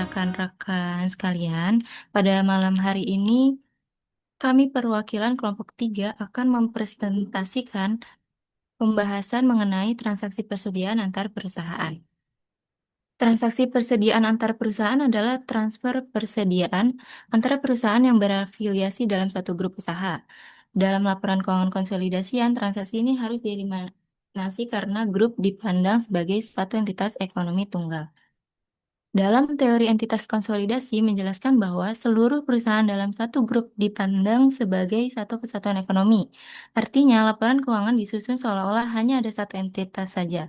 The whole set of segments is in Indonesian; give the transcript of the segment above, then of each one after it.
rekan-rekan sekalian, pada malam hari ini kami perwakilan kelompok 3 akan mempresentasikan pembahasan mengenai transaksi persediaan antar perusahaan. Transaksi persediaan antar perusahaan adalah transfer persediaan antara perusahaan yang berafiliasi dalam satu grup usaha. Dalam laporan keuangan konsolidasian, transaksi ini harus dieliminasi karena grup dipandang sebagai satu entitas ekonomi tunggal. Dalam teori entitas konsolidasi menjelaskan bahwa seluruh perusahaan dalam satu grup dipandang sebagai satu kesatuan ekonomi. Artinya, laporan keuangan disusun seolah-olah hanya ada satu entitas saja.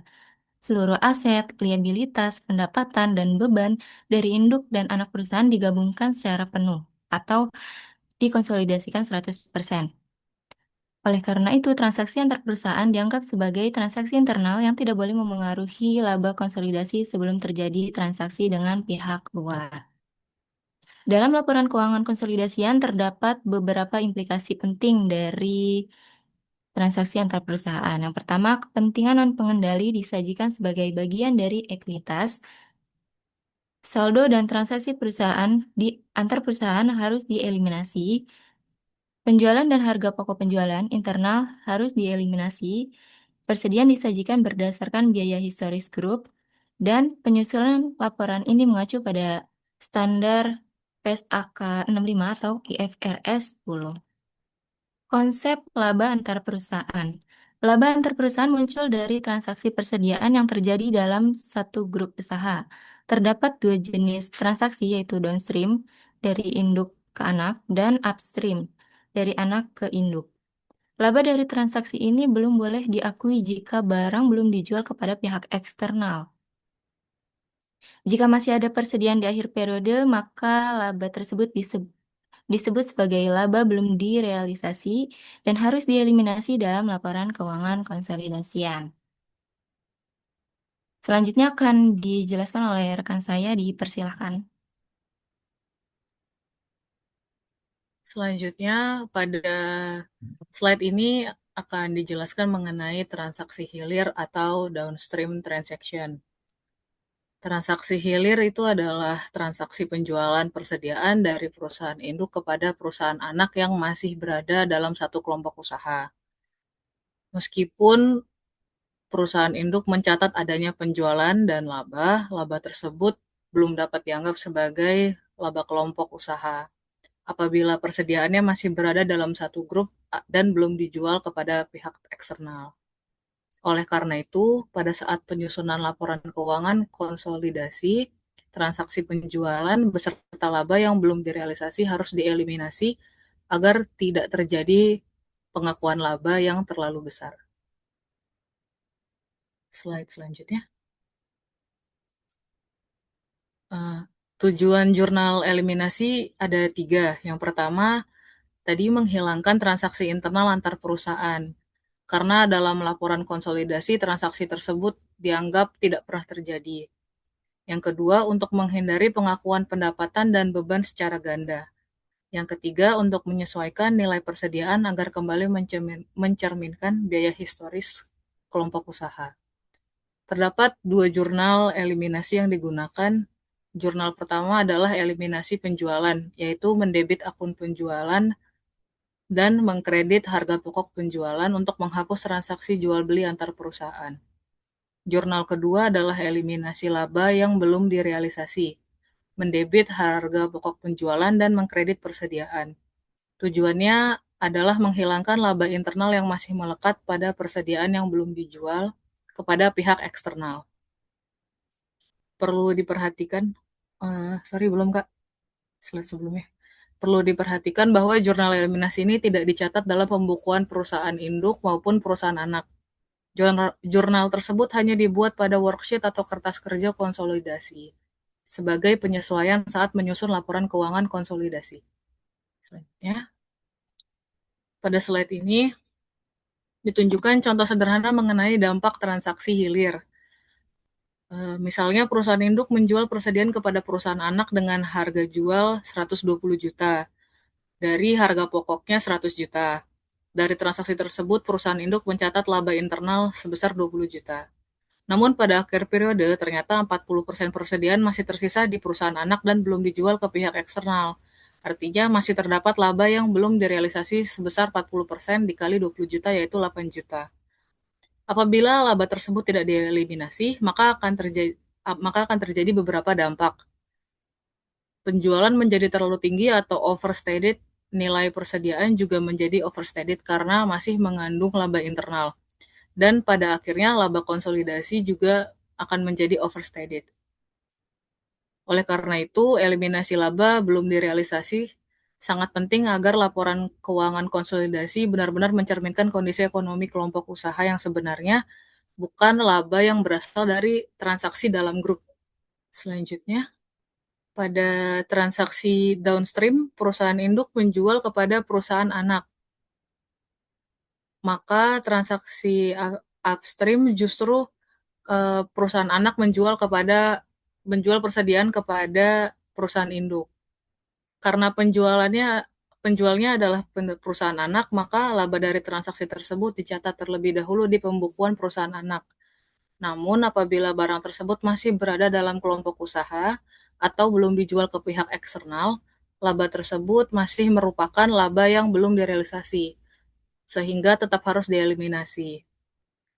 Seluruh aset, liabilitas, pendapatan, dan beban dari induk dan anak perusahaan digabungkan secara penuh atau dikonsolidasikan 100%. Oleh karena itu, transaksi antar perusahaan dianggap sebagai transaksi internal yang tidak boleh memengaruhi laba konsolidasi sebelum terjadi transaksi dengan pihak luar. Dalam laporan keuangan konsolidasian terdapat beberapa implikasi penting dari transaksi antar perusahaan. Yang pertama, kepentingan non-pengendali disajikan sebagai bagian dari ekuitas. Saldo dan transaksi perusahaan antar perusahaan harus dieliminasi. Penjualan dan harga pokok penjualan internal harus dieliminasi. Persediaan disajikan berdasarkan biaya historis grup, dan penyusunan laporan ini mengacu pada standar PSAK 65 atau IFRS 10. Konsep laba antar perusahaan. Laba antar perusahaan muncul dari transaksi persediaan yang terjadi dalam satu grup usaha. Terdapat dua jenis transaksi, yaitu downstream dari induk ke anak dan upstream dari anak ke induk. Laba dari transaksi ini belum boleh diakui jika barang belum dijual kepada pihak eksternal. Jika masih ada persediaan di akhir periode, maka laba tersebut disebut sebagai laba belum direalisasi dan harus dieliminasi dalam laporan keuangan konsolidasian. Selanjutnya akan dijelaskan oleh rekan saya, dipersilahkan. Selanjutnya, pada slide ini akan dijelaskan mengenai transaksi hilir atau downstream transaction. Transaksi hilir itu adalah transaksi penjualan persediaan dari perusahaan induk kepada perusahaan anak yang masih berada dalam satu kelompok usaha. Meskipun perusahaan induk mencatat adanya penjualan dan laba tersebut belum dapat dianggap sebagai laba kelompok usaha apabila persediaannya masih berada dalam satu grup dan belum dijual kepada pihak eksternal. Oleh karena itu, pada saat penyusunan laporan keuangan konsolidasi, transaksi penjualan beserta laba yang belum direalisasi harus dieliminasi agar tidak terjadi pengakuan laba yang terlalu besar. Slide selanjutnya. Tujuan jurnal eliminasi ada 3. Yang pertama, tadi menghilangkan transaksi internal antar perusahaan. Karena dalam laporan konsolidasi transaksi tersebut dianggap tidak pernah terjadi. Yang kedua, untuk menghindari pengakuan pendapatan dan beban secara ganda. Yang ketiga, untuk menyesuaikan nilai persediaan agar kembali mencerminkan biaya historis kelompok usaha. Terdapat 2 jurnal eliminasi yang digunakan. Jurnal pertama adalah eliminasi penjualan, yaitu mendebit akun penjualan dan mengkredit harga pokok penjualan untuk menghapus transaksi jual beli antar perusahaan. Jurnal kedua adalah eliminasi laba yang belum direalisasi, mendebit harga pokok penjualan dan mengkredit persediaan. Tujuannya adalah menghilangkan laba internal yang masih melekat pada persediaan yang belum dijual kepada pihak eksternal. Perlu diperhatikan, belum Kak, slide sebelumnya. Perlu diperhatikan bahwa jurnal eliminasi ini tidak dicatat dalam pembukuan perusahaan induk maupun perusahaan anak. Jurnal tersebut hanya dibuat pada worksheet atau kertas kerja konsolidasi sebagai penyesuaian saat menyusun laporan keuangan konsolidasi. Selanjutnya, pada slide ini ditunjukkan contoh sederhana mengenai dampak transaksi hilir. Misalnya perusahaan induk menjual persediaan kepada perusahaan anak dengan harga jual 120 juta dari harga pokoknya 100 juta. Dari transaksi tersebut, perusahaan induk mencatat laba internal sebesar 20 juta. Namun pada akhir periode ternyata 40% persediaan masih tersisa di perusahaan anak dan belum dijual ke pihak eksternal. Artinya masih terdapat laba yang belum direalisasi sebesar 40% dikali 20 juta yaitu 8 juta. Apabila laba tersebut tidak dieliminasi, maka akan terjadi beberapa dampak. Penjualan menjadi terlalu tinggi atau overstated, nilai persediaan juga menjadi overstated karena masih mengandung laba internal. Dan pada akhirnya laba konsolidasi juga akan menjadi overstated. Oleh karena itu, eliminasi laba belum direalisasi sangat penting agar laporan keuangan konsolidasi benar-benar mencerminkan kondisi ekonomi kelompok usaha yang sebenarnya, bukan laba yang berasal dari transaksi dalam grup. Selanjutnya, pada transaksi downstream, perusahaan induk menjual kepada perusahaan anak. Maka transaksi upstream justru perusahaan anak menjual persediaan kepada perusahaan induk. Karena penjualnya adalah perusahaan anak, maka laba dari transaksi tersebut dicatat terlebih dahulu di pembukuan perusahaan anak. Namun apabila barang tersebut masih berada dalam kelompok usaha atau belum dijual ke pihak eksternal, laba tersebut masih merupakan laba yang belum direalisasi, sehingga tetap harus dieliminasi.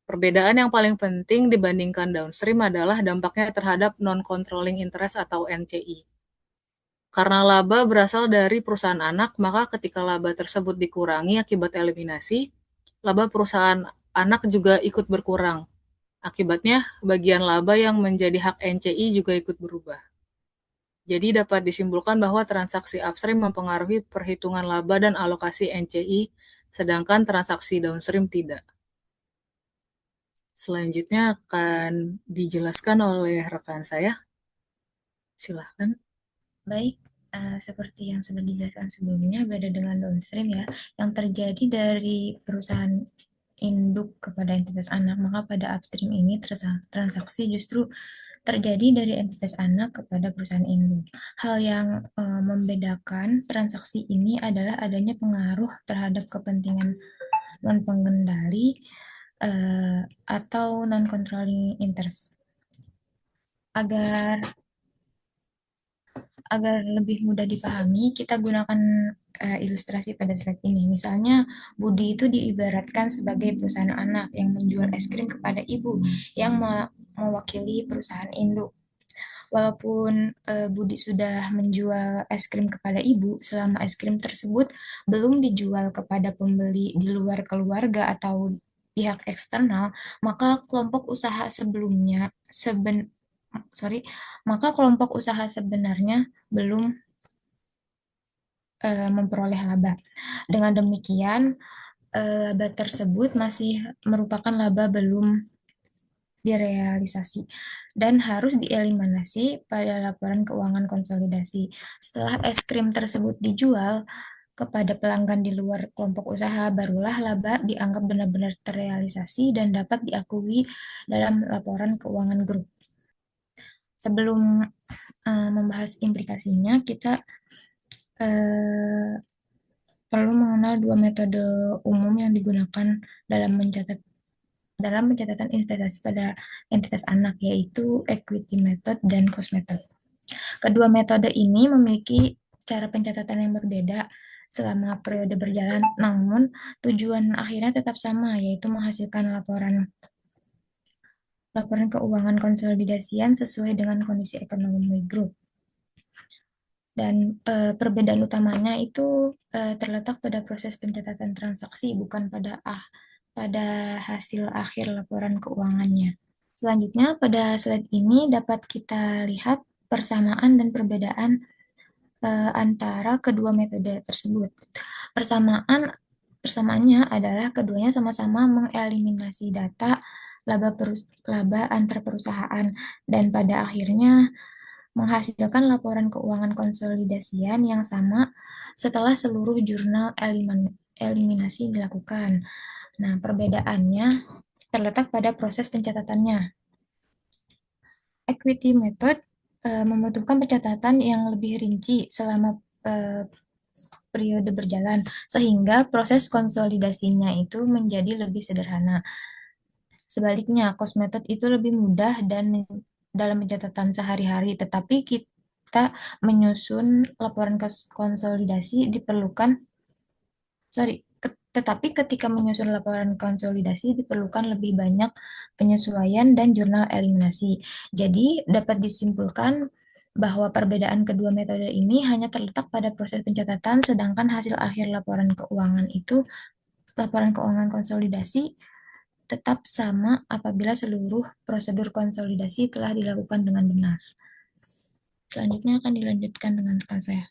Perbedaan yang paling penting dibandingkan downstream adalah dampaknya terhadap non-controlling interest atau NCI. Karena laba berasal dari perusahaan anak, maka ketika laba tersebut dikurangi akibat eliminasi, laba perusahaan anak juga ikut berkurang. Akibatnya, bagian laba yang menjadi hak NCI juga ikut berubah. Jadi dapat disimpulkan bahwa transaksi upstream mempengaruhi perhitungan laba dan alokasi NCI, sedangkan transaksi downstream tidak. Selanjutnya akan dijelaskan oleh rekan saya. Silahkan. Baik, seperti yang sudah dijelaskan sebelumnya, beda dengan downstream ya, yang terjadi dari perusahaan induk kepada entitas anak, maka pada upstream ini transaksi justru terjadi dari entitas anak kepada perusahaan induk. Hal yang membedakan transaksi ini adalah adanya pengaruh terhadap kepentingan non pengendali atau non controlling interest. Agar agar lebih mudah dipahami, kita gunakan ilustrasi pada slide ini. Misalnya, Budi itu diibaratkan sebagai perusahaan anak yang menjual es krim kepada ibu yang mewakili perusahaan induk. Walaupun Budi sudah menjual es krim kepada ibu, selama es krim tersebut belum dijual kepada pembeli di luar keluarga atau pihak eksternal, maka kelompok usaha sebelumnya sorry, maka kelompok usaha sebenarnya belum memperoleh laba. Dengan demikian, laba tersebut masih merupakan laba belum direalisasi dan harus dieliminasi pada laporan keuangan konsolidasi. Setelah es krim tersebut dijual kepada pelanggan di luar kelompok usaha, barulah laba dianggap benar-benar terrealisasi dan dapat diakui dalam laporan keuangan grup. Sebelum membahas implikasinya, kita perlu mengenal dua metode umum yang digunakan dalam pencatatan investasi pada entitas anak, yaitu equity method dan cost method. Kedua metode ini memiliki cara pencatatan yang berbeda selama periode berjalan, namun tujuan akhirnya tetap sama, yaitu menghasilkan laporan keuangan konsolidasian sesuai dengan kondisi ekonomi grup. Dan perbedaan utamanya itu terletak pada proses pencatatan transaksi, bukan pada hasil akhir laporan keuangannya. Selanjutnya, pada slide ini dapat kita lihat persamaan dan perbedaan antara kedua metode tersebut. Persamaannya adalah keduanya sama-sama mengeliminasi data laba antar perusahaan dan pada akhirnya menghasilkan laporan keuangan konsolidasian yang sama setelah seluruh jurnal eliminasi dilakukan. Nah, perbedaannya terletak pada proses pencatatannya. Equity method membutuhkan pencatatan yang lebih rinci selama periode berjalan, sehingga proses konsolidasinya itu menjadi lebih sederhana. Sebaliknya, cost method itu lebih mudah dan dalam pencatatan sehari-hari, tetapi kita menyusun laporan konsolidasi diperlukan, sorry, tetapi ketika menyusun laporan konsolidasi diperlukan lebih banyak penyesuaian dan jurnal eliminasi. Jadi, dapat disimpulkan bahwa perbedaan kedua metode ini hanya terletak pada proses pencatatan, sedangkan hasil akhir laporan keuangan konsolidasi tetap sama apabila seluruh prosedur konsolidasi telah dilakukan dengan benar. Selanjutnya akan dilanjutkan dengan rekan saya.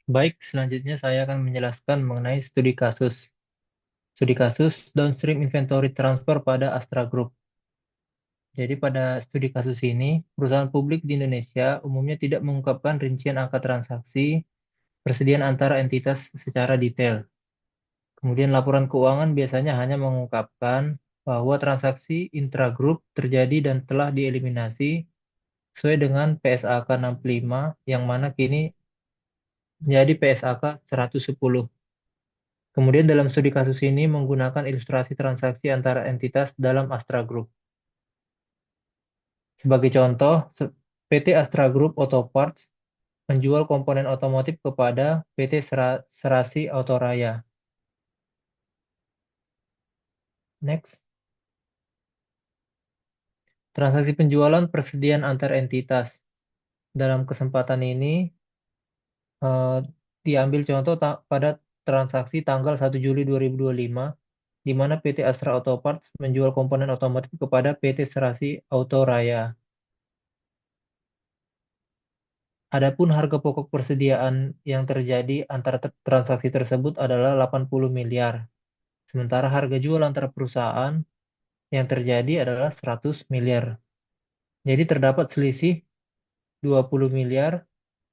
Baik, selanjutnya saya akan menjelaskan mengenai studi kasus. Studi kasus downstream inventory transfer pada Astra Group. Jadi pada studi kasus ini, perusahaan publik di Indonesia umumnya tidak mengungkapkan rincian angka transaksi persediaan antara entitas secara detail. Kemudian laporan keuangan biasanya hanya mengungkapkan bahwa transaksi intragroup terjadi dan telah dieliminasi sesuai dengan PSAK 65 yang mana kini menjadi PSAK 110. Kemudian dalam studi kasus ini menggunakan ilustrasi transaksi antara entitas dalam Astra Group. Sebagai contoh, PT Astra Group Auto Parts menjual komponen otomotif kepada PT Serasi Auto Raya. Next, transaksi penjualan persediaan antar entitas. Dalam kesempatan ini eh, diambil contoh pada transaksi tanggal 1 Juli 2025, di mana PT Astra Auto Parts menjual komponen otomotif kepada PT Serasi Auto Raya. Adapun harga pokok persediaan yang terjadi antara transaksi tersebut adalah 80 miliar. Sementara harga jual antara perusahaan yang terjadi adalah 100 miliar. Jadi terdapat selisih 20 miliar,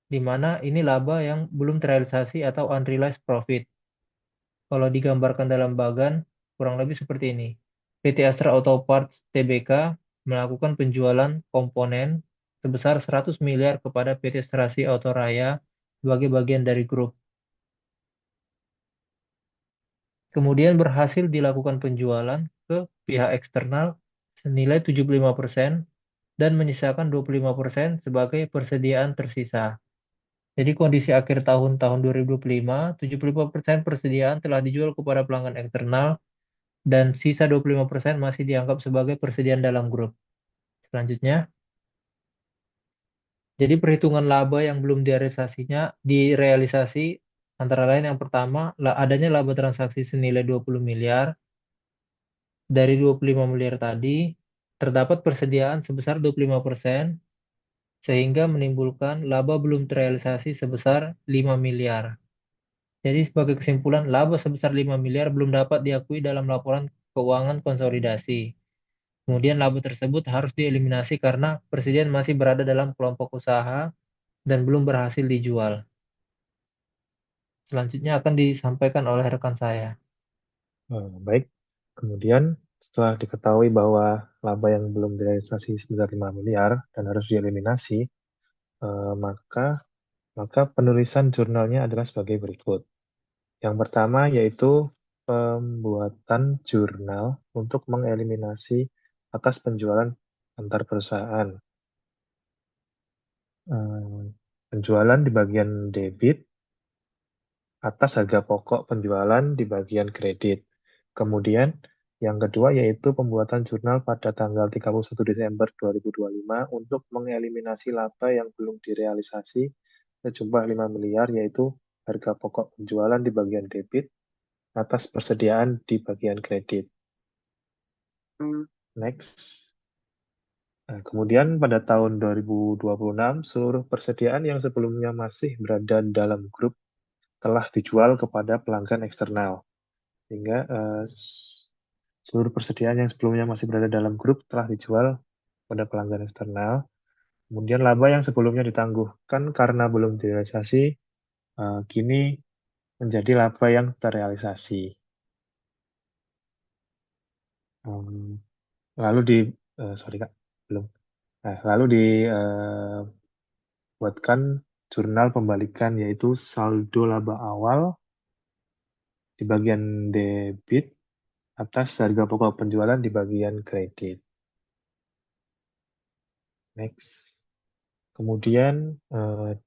di mana ini laba yang belum terrealisasi atau unrealized profit. Kalau digambarkan dalam bagan, kurang lebih seperti ini. PT Astra Auto Parts Tbk melakukan penjualan komponen sebesar 100 miliar kepada PT Serasi Auto Raya sebagai bagian dari grup. Kemudian berhasil dilakukan penjualan ke pihak eksternal senilai 75% dan menyisakan 25% sebagai persediaan tersisa. Jadi kondisi akhir tahun 2025, 75% persediaan telah dijual kepada pelanggan eksternal dan sisa 25% masih dianggap sebagai persediaan dalam grup. Selanjutnya, jadi perhitungan laba yang belum direalisasi antara lain yang pertama, adanya laba transaksi senilai 20 miliar. Dari 25 miliar tadi, terdapat persediaan sebesar 25%, sehingga menimbulkan laba belum terrealisasi sebesar 5 miliar. Jadi sebagai kesimpulan, laba sebesar 5 miliar belum dapat diakui dalam laporan keuangan konsolidasi. Kemudian laba tersebut harus dieliminasi karena persediaan masih berada dalam kelompok usaha dan belum berhasil dijual. Selanjutnya akan disampaikan oleh rekan saya. Baik, kemudian setelah diketahui bahwa laba yang belum direalisasi sebesar 5 miliar dan harus dieliminasi, maka penulisan jurnalnya adalah sebagai berikut. Yang pertama yaitu pembuatan jurnal untuk mengeliminasi atas penjualan antar perusahaan. Penjualan di bagian debit atas harga pokok penjualan di bagian kredit. Kemudian yang kedua yaitu pembuatan jurnal pada tanggal 31 Desember 2025 untuk mengeliminasi laba yang belum direalisasi sejumlah 5 miliar yaitu harga pokok penjualan di bagian debit atas persediaan di bagian kredit. Next. Nah, kemudian pada tahun 2026, seluruh persediaan yang sebelumnya masih berada dalam grup telah dijual kepada pelanggan eksternal. Sehingga seluruh persediaan yang sebelumnya masih berada dalam grup telah dijual pada pelanggan eksternal. Kemudian laba yang sebelumnya ditangguhkan karena belum direalisasi, kini menjadi laba yang terrealisasi. Lalu sorry Kak, belum. Nah, lalu dibuatkan jurnal pembalikan yaitu saldo laba awal di bagian debit atas harga pokok penjualan di bagian kredit. Next. Kemudian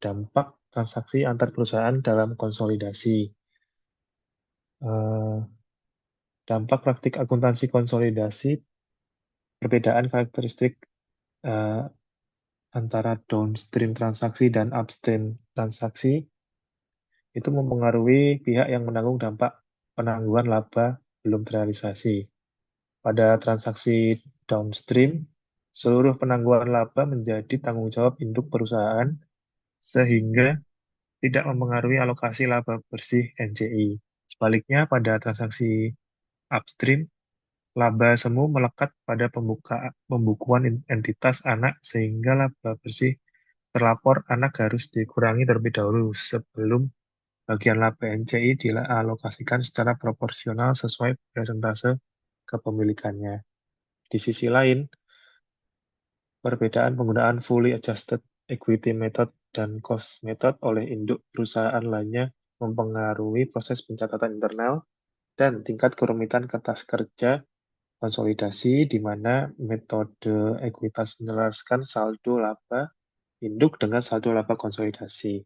dampak transaksi antar perusahaan dalam konsolidasi. Dampak praktik akuntansi konsolidasi, perbedaan karakteristik antara downstream transaksi dan upstream transaksi itu mempengaruhi pihak yang menanggung dampak penangguhan laba belum terrealisasi. Pada transaksi downstream, seluruh penangguhan laba menjadi tanggung jawab induk perusahaan sehingga tidak mempengaruhi alokasi laba bersih NCI. Sebaliknya, pada transaksi upstream, laba semu melekat pada pembukuan entitas anak sehingga laba bersih terlapor anak harus dikurangi terlebih dahulu sebelum bagian laba NCI dialokasikan secara proporsional sesuai persentase kepemilikannya. Di sisi lain, perbedaan penggunaan fully adjusted equity method dan cost method oleh induk perusahaan lainnya mempengaruhi proses pencatatan internal dan tingkat kerumitan kertas kerja konsolidasi, di mana metode ekuitas menyelaraskan saldo laba induk dengan saldo laba konsolidasi.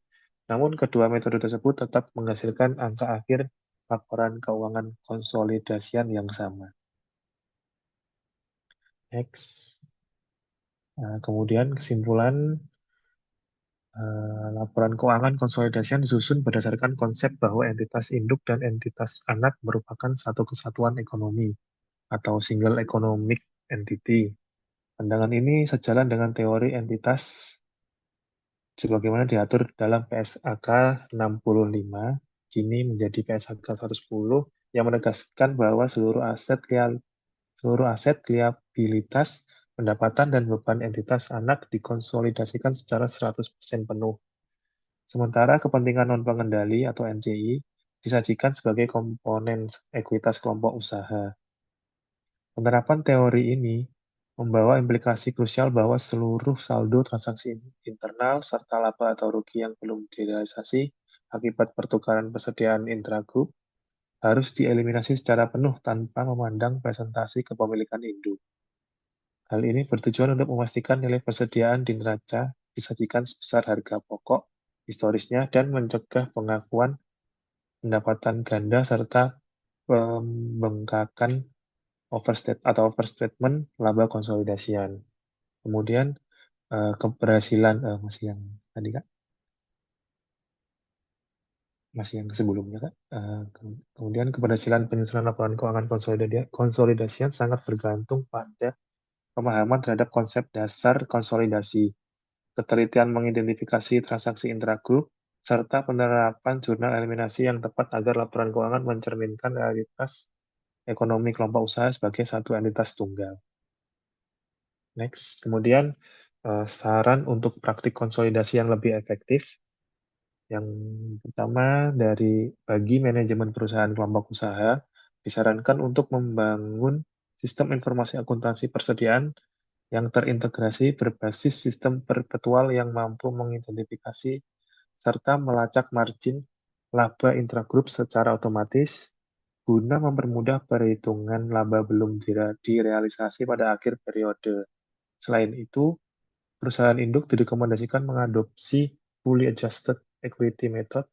Namun kedua metode tersebut tetap menghasilkan angka akhir laporan keuangan konsolidasian yang sama. Next. Nah, kemudian kesimpulan laporan keuangan konsolidasian disusun berdasarkan konsep bahwa entitas induk dan entitas anak merupakan satu kesatuan ekonomi atau single economic entity. Pandangan ini sejalan dengan teori entitas sebagaimana diatur dalam PSAK 65, kini menjadi PSAK 110, yang menegaskan bahwa seluruh aset, liabilitas, pendapatan, dan beban entitas anak dikonsolidasikan secara 100% penuh. Sementara kepentingan non-pengendali atau NCI disajikan sebagai komponen ekuitas kelompok usaha. Penerapan teori ini membawa implikasi krusial bahwa seluruh saldo transaksi internal serta laba atau rugi yang belum direalisasi akibat pertukaran persediaan intragroup harus dieliminasi secara penuh tanpa memandang presentasi kepemilikan induk. Hal ini bertujuan untuk memastikan nilai persediaan di neraca disajikan sebesar harga pokok historisnya dan mencegah pengakuan pendapatan ganda serta pembengkakan overstatement laba konsolidasian. Kemudian keberhasilan masih yang tadi Kak, masih yang sebelumnya Kak. Kemudian keberhasilan penyusunan laporan keuangan konsolidasian sangat bergantung pada pemahaman terhadap konsep dasar konsolidasi, ketelitian mengidentifikasi transaksi intragroup, serta penerapan jurnal eliminasi yang tepat agar laporan keuangan mencerminkan realitas ekonomi kelompok usaha sebagai satu entitas tunggal. Next, kemudian saran untuk praktik konsolidasi yang lebih efektif. Yang pertama, bagi manajemen perusahaan kelompok usaha, disarankan untuk membangun sistem informasi akuntansi persediaan yang terintegrasi berbasis sistem perpetual yang mampu mengidentifikasi serta melacak margin laba intragroup secara otomatis guna mempermudah perhitungan laba belum direalisasi pada akhir periode. Selain itu, perusahaan induk direkomendasikan mengadopsi fully adjusted equity method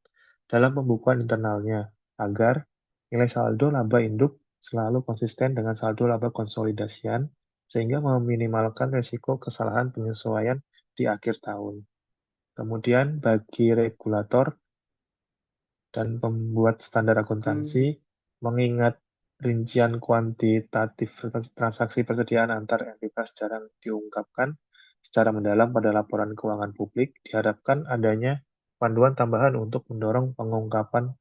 dalam pembukuan internalnya agar nilai saldo laba induk selalu konsisten dengan saldo laba konsolidasian sehingga meminimalkan risiko kesalahan penyesuaian di akhir tahun. Kemudian bagi regulator dan pembuat standar akuntansi, mengingat rincian kuantitatif transaksi persediaan antar entitas jarang diungkapkan secara mendalam pada laporan keuangan publik, diharapkan adanya panduan tambahan untuk mendorong pengungkapan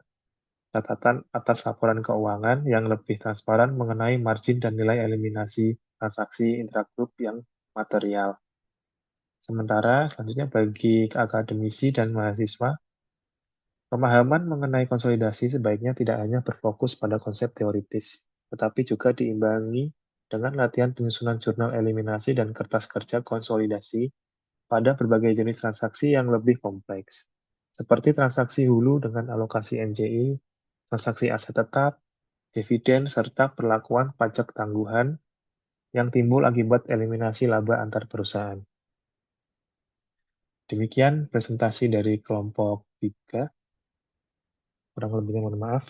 catatan atas laporan keuangan yang lebih transparan mengenai margin dan nilai eliminasi transaksi intragroup yang material. Sementara selanjutnya bagi akademisi dan mahasiswa, pemahaman mengenai konsolidasi sebaiknya tidak hanya berfokus pada konsep teoritis, tetapi juga diimbangi dengan latihan penyusunan jurnal eliminasi dan kertas kerja konsolidasi pada berbagai jenis transaksi yang lebih kompleks, seperti transaksi hulu dengan alokasi NCI, transaksi aset tetap, dividen, serta perlakuan pajak tangguhan yang timbul akibat eliminasi laba antar perusahaan. Demikian presentasi dari kelompok 3. Kurang lebihnya mohon maaf.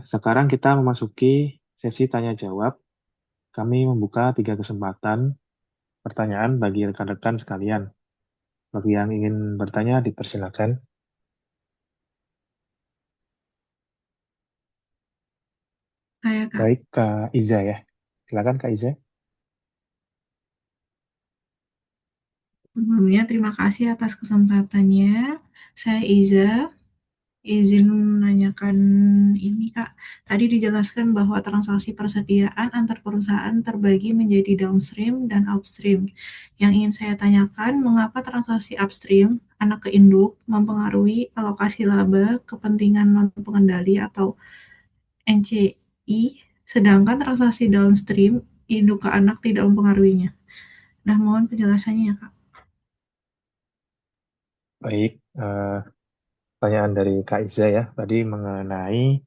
Sekarang kita memasuki sesi tanya jawab. Kami membuka 3 kesempatan pertanyaan bagi rekan-rekan sekalian. Bagi yang ingin bertanya, dipersilakan. Saya, Kak. Baik, Kak Iza ya. Silakan, Kak Iza. Sebelumnya, terima kasih atas kesempatannya. Saya Iza, izin menanyakan ini, Kak. Tadi dijelaskan bahwa transaksi persediaan antar perusahaan terbagi menjadi downstream dan upstream. Yang ingin saya tanyakan, mengapa transaksi upstream, anak ke induk, mempengaruhi alokasi laba kepentingan non-pengendali atau NCI, sedangkan transaksi downstream, induk ke anak tidak mempengaruhinya. Nah, mohon penjelasannya ya, Kak. Baik, pertanyaan dari Kak Iza ya. Tadi mengenai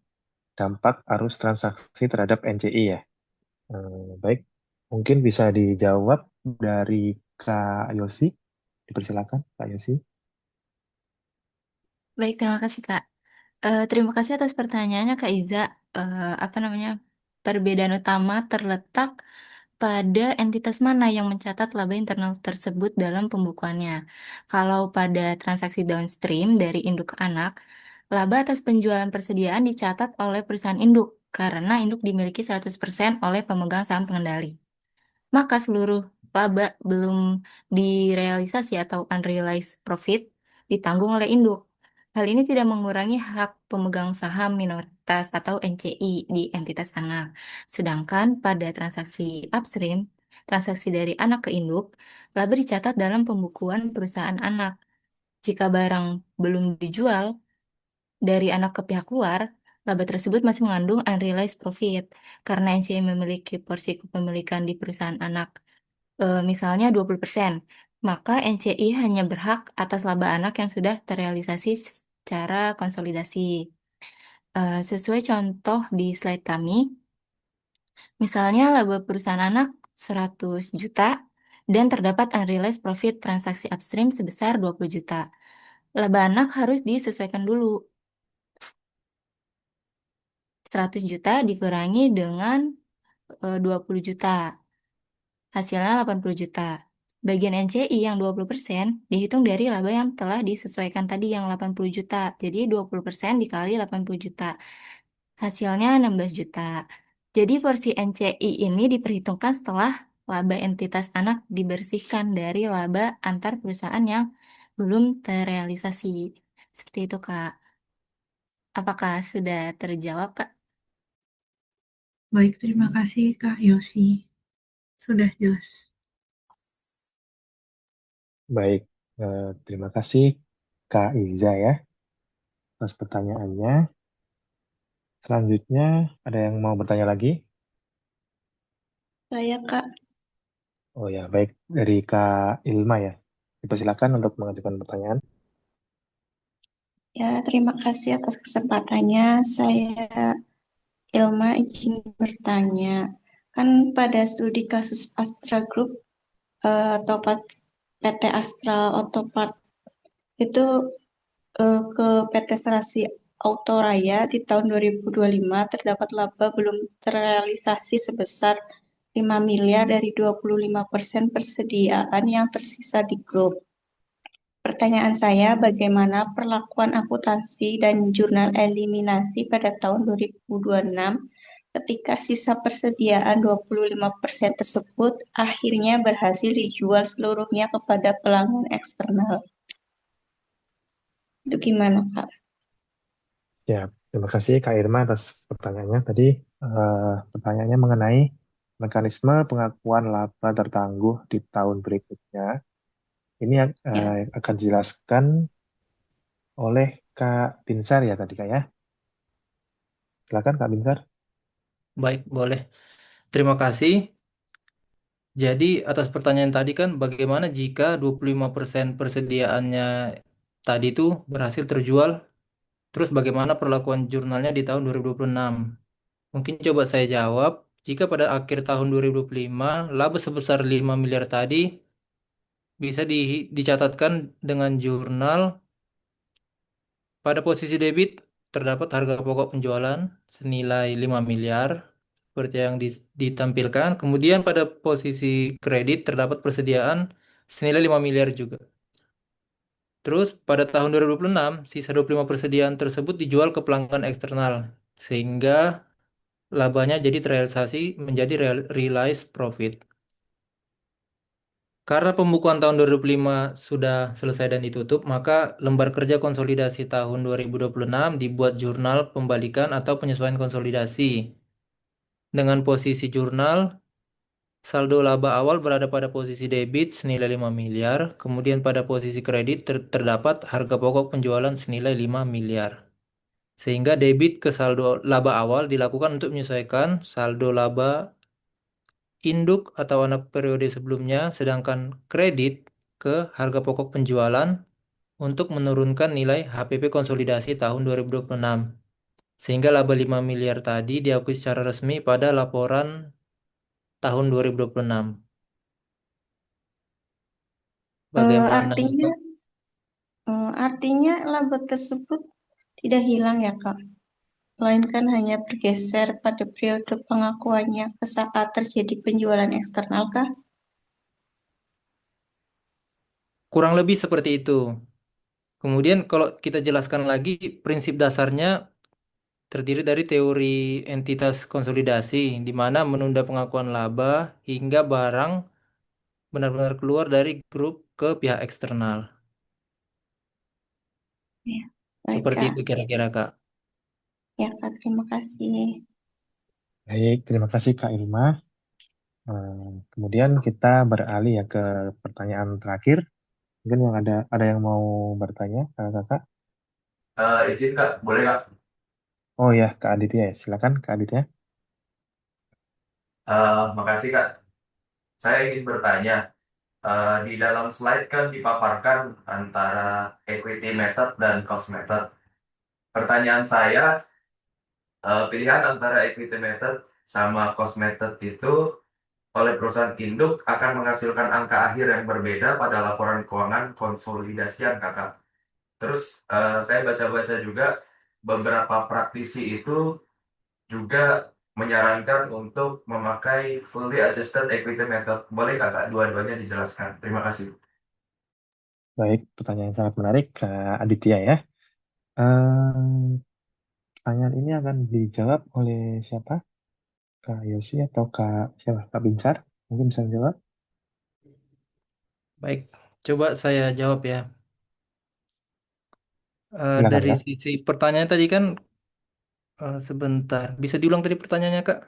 dampak arus transaksi terhadap NCI ya. Baik, mungkin bisa dijawab dari Kak Yosi. Dipersilakan, Kak Yosi. Baik, terima kasih Kak. Terima kasih atas pertanyaannya Kak Iza. Apa namanya? Perbedaan utama terletak pada entitas mana yang mencatat laba internal tersebut dalam pembukuannya. Kalau pada transaksi downstream dari induk ke anak, laba atas penjualan persediaan dicatat oleh perusahaan induk karena induk dimiliki 100% oleh pemegang saham pengendali. Maka seluruh laba belum direalisasi atau unrealized profit ditanggung oleh induk. Hal ini tidak mengurangi hak pemegang saham minoritas atau NCI di entitas anak. Sedangkan pada transaksi upstream, transaksi dari anak ke induk, laba dicatat dalam pembukuan perusahaan anak. Jika barang belum dijual dari anak ke pihak luar, laba tersebut masih mengandung unrealized profit karena NCI memiliki porsi kepemilikan di perusahaan anak misalnya 20%, maka NCI hanya berhak atas laba anak yang sudah terrealisasi secara konsolidasi. Sesuai contoh di slide kami, misalnya laba perusahaan anak 100 juta dan terdapat unrealized profit transaksi upstream sebesar 20 juta. Laba anak harus disesuaikan dulu. 100 juta dikurangi dengan 20 juta. Hasilnya 80 juta. Bagian NCI yang 20% dihitung dari laba yang telah disesuaikan tadi yang 80 juta. Jadi 20% dikali 80 juta. Hasilnya 16 juta. Jadi porsi NCI ini diperhitungkan setelah laba entitas anak dibersihkan dari laba antar perusahaan yang belum terrealisasi. Seperti itu, Kak. Apakah sudah terjawab, Kak? Baik, terima kasih Kak Yosi. Sudah jelas. Baik, terima kasih Kak Iza ya atas pertanyaannya. Selanjutnya, ada yang mau bertanya lagi? Saya, Kak. Oh ya, baik. Dari Kak Ilma ya. Dipersilakan untuk mengajukan pertanyaan. Ya, terima kasih atas kesempatannya. Saya Ilma izin bertanya. Kan pada studi kasus Astra Group atau PT Astra Autopart itu ke PT Serasi Auto Raya di tahun 2025 terdapat laba belum terrealisasi sebesar 5 miliar dari 25% persediaan yang tersisa di grup. Pertanyaan saya, bagaimana perlakuan akuntansi dan jurnal eliminasi pada tahun 2026 ketika sisa persediaan 25% tersebut akhirnya berhasil dijual seluruhnya kepada pelanggan eksternal? Itu gimana, Kak? Ya, terima kasih Kak Irma atas pertanyaannya. Tadi pertanyaannya mengenai mekanisme pengakuan laba tertangguh di tahun berikutnya. Ini Ya, akan dijelaskan oleh Kak Binsar ya tadi Kak ya. Silakan Kak Binsar. Baik, boleh. Terima kasih. Jadi atas pertanyaan tadi kan bagaimana jika 25% persediaannya tadi itu berhasil terjual Terus bagaimana perlakuan jurnalnya di tahun 2026? Mungkin coba saya jawab. Jika pada akhir tahun 2025 laba sebesar 5 miliar tadi bisa dicatatkan dengan jurnal pada posisi debit terdapat harga pokok penjualan senilai 5 miliar seperti yang ditampilkan. Kemudian pada posisi kredit terdapat persediaan senilai 5 miliar juga. Terus pada tahun 2026 sisa 25 persediaan tersebut dijual ke pelanggan eksternal sehingga labanya jadi terrealisasi menjadi realized profit. Karena pembukuan tahun 2005 sudah selesai dan ditutup, maka lembar kerja konsolidasi tahun 2026 dibuat jurnal pembalikan atau penyesuaian konsolidasi. Dengan posisi jurnal, saldo laba awal berada pada posisi debit senilai 5 miliar, kemudian pada posisi kredit terdapat harga pokok penjualan senilai 5 miliar. Sehingga debit ke saldo laba awal dilakukan untuk menyesuaikan saldo laba induk atau anak periode sebelumnya, sedangkan kredit ke harga pokok penjualan untuk menurunkan nilai HPP konsolidasi tahun 2026. Sehingga laba 5 miliar tadi diakui secara resmi pada laporan tahun 2026. Bagaimana, Artinya Kak? artinya laba tersebut tidak hilang ya Kak, melainkan hanya bergeser pada periode pengakuannya ke saat terjadi penjualan eksternal kah? Kurang lebih seperti itu. Kemudian kalau kita jelaskan lagi, prinsip dasarnya terdiri dari teori entitas konsolidasi, di mana menunda pengakuan laba hingga barang benar-benar keluar dari grup ke pihak eksternal. Ya, baik Seperti Kak. itu kira-kira, Kak. Ya Kak, terima kasih. Baik, terima kasih Kak Ilma. Kemudian kita beralih ya ke pertanyaan terakhir. Mungkin yang ada yang mau bertanya, kakak? Izin Kak, boleh Kak? Oh ya, Kak Aditya ya. Silakan Kak Aditya. Makasih Kak. Saya ingin bertanya, di dalam slide kan dipaparkan antara equity method dan cost method. Pertanyaan saya, pilihan antara equity method sama cost method itu oleh perusahaan induk akan menghasilkan angka akhir yang berbeda pada laporan keuangan konsolidasian Kakak. Terus saya baca-baca juga beberapa praktisi itu juga menyarankan untuk memakai fully adjusted equity method. Boleh kakak dua-duanya dijelaskan? Terima kasih. Baik, pertanyaan sangat menarik Kak Aditya ya. Eh, Pertanyaan ini akan dijawab oleh siapa? Kak Yosi atau Kak siapa? Kak Binsar? Mungkin bisa menjawab. Baik, coba saya jawab ya. Silakan Dari Kak. sisi pertanyaan tadi kan, sebentar. Bisa diulang tadi pertanyaannya, Kak?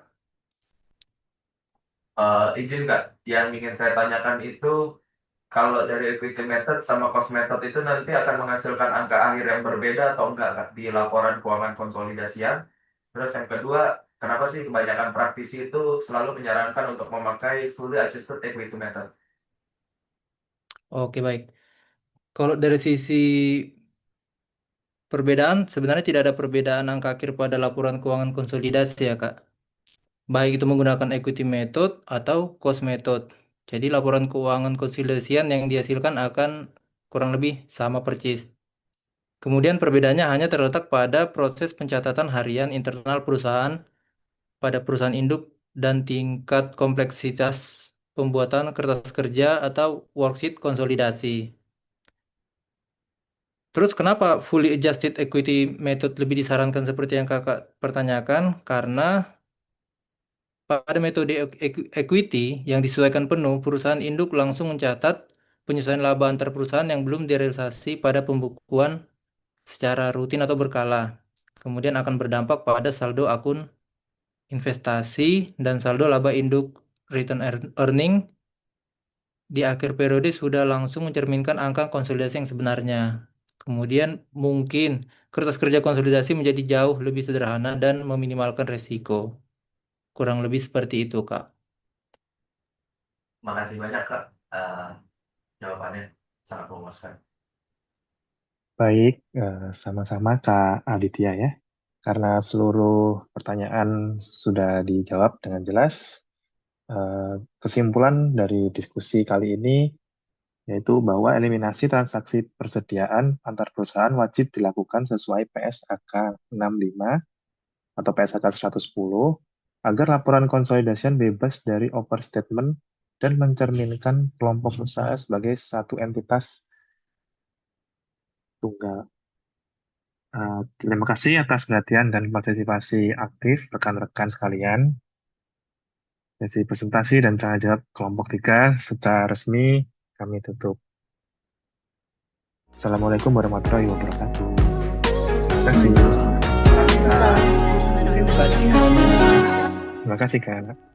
Izin kak, yang ingin saya tanyakan itu kalau dari equity method sama cost method itu nanti akan menghasilkan angka akhir yang berbeda atau enggak kak di laporan keuangan konsolidasian. Terus yang kedua, kenapa sih kebanyakan praktisi itu selalu menyarankan untuk memakai fully adjusted equity method? Oke, baik. Kalau dari sisi perbedaan, sebenarnya tidak ada perbedaan angka akhir pada laporan keuangan konsolidasi ya, Kak. Baik itu menggunakan equity method atau cost method. Jadi laporan keuangan konsolidasian yang dihasilkan akan kurang lebih sama persis. Kemudian perbedaannya hanya terletak pada proses pencatatan harian internal perusahaan pada perusahaan induk dan tingkat kompleksitas pembuatan kertas kerja atau worksheet konsolidasi. Terus kenapa fully adjusted equity method lebih disarankan seperti yang kakak pertanyakan? Karena pada metode equity yang disesuaikan penuh, perusahaan induk langsung mencatat penyesuaian laba antar perusahaan yang belum direalisasi pada pembukuan secara rutin atau berkala. Kemudian akan berdampak pada saldo akun investasi dan saldo laba induk return earning di akhir periode sudah langsung mencerminkan angka konsolidasi yang sebenarnya. Kemudian mungkin kertas kerja konsolidasi menjadi jauh lebih sederhana dan meminimalkan resiko. Kurang lebih seperti itu, Kak. Makasih banyak kak. Jawabannya sangat memuaskan. Baik, sama-sama Kak Aditya ya. Karena seluruh pertanyaan sudah dijawab dengan jelas, kesimpulan dari diskusi kali ini yaitu bahwa eliminasi transaksi persediaan antar perusahaan wajib dilakukan sesuai PSAK 65 atau PSAK 110 agar laporan konsolidasian bebas dari overstatement dan mencerminkan kelompok usaha sebagai satu entitas tunggal. Terima kasih atas perhatian dan partisipasi aktif rekan-rekan sekalian. Sesi presentasi dan tanya jawab kelompok 3 secara resmi kami tutup. Assalamualaikum warahmatullahi wabarakatuh. Terima kasih. Waalaikumsalam warahmatullahi wabarakatuh. Terima kasih Kak.